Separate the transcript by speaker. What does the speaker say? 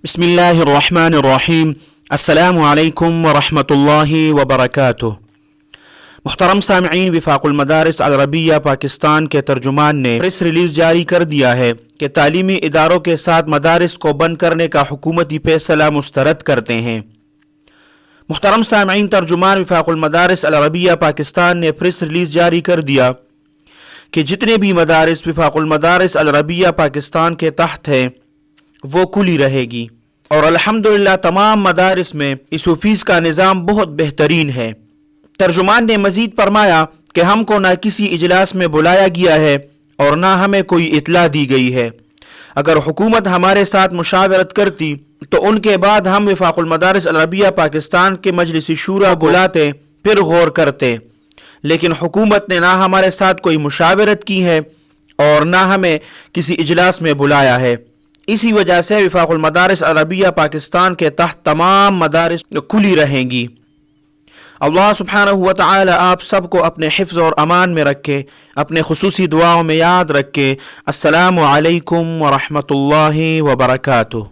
Speaker 1: بسم اللہ الرحمن الرحیم۔ السلام علیکم ورحمۃ اللہ وبرکاتہ۔ محترم سامعین، وفاق المدارس العربیہ پاکستان کے ترجمان نے پریس ریلیز جاری کر دیا ہے کہ تعلیمی اداروں کے ساتھ مدارس کو بند کرنے کا حکومتی فیصلہ مسترد کرتے ہیں۔ محترم سامعین، ترجمان وفاق المدارس العربیہ پاکستان نے پریس ریلیز جاری کر دیا کہ جتنے بھی مدارس وفاق المدارس العربیہ پاکستان کے تحت ہیں وہ کھلی رہے گی، اور الحمدللہ تمام مدارس میں اس فیس کا نظام بہت بہترین ہے۔ ترجمان نے مزید فرمایا کہ ہم کو نہ کسی اجلاس میں بلایا گیا ہے اور نہ ہمیں کوئی اطلاع دی گئی ہے۔ اگر حکومت ہمارے ساتھ مشاورت کرتی تو ان کے بعد ہم وفاق المدارس العربیہ پاکستان کے مجلس شورا بلاتے، پھر غور کرتے، لیکن حکومت نے نہ ہمارے ساتھ کوئی مشاورت کی ہے اور نہ ہمیں کسی اجلاس میں بلایا ہے۔ اسی وجہ سے وفاق المدارس عربیہ پاکستان کے تحت تمام مدارس کھلی رہیں گی۔ اللہ سبحانہ و تعالی آپ سب کو اپنے حفظ اور امان میں رکھے، اپنے خصوصی دعاؤں میں یاد رکھے۔ السلام علیکم ورحمۃ اللہ وبرکاتہ۔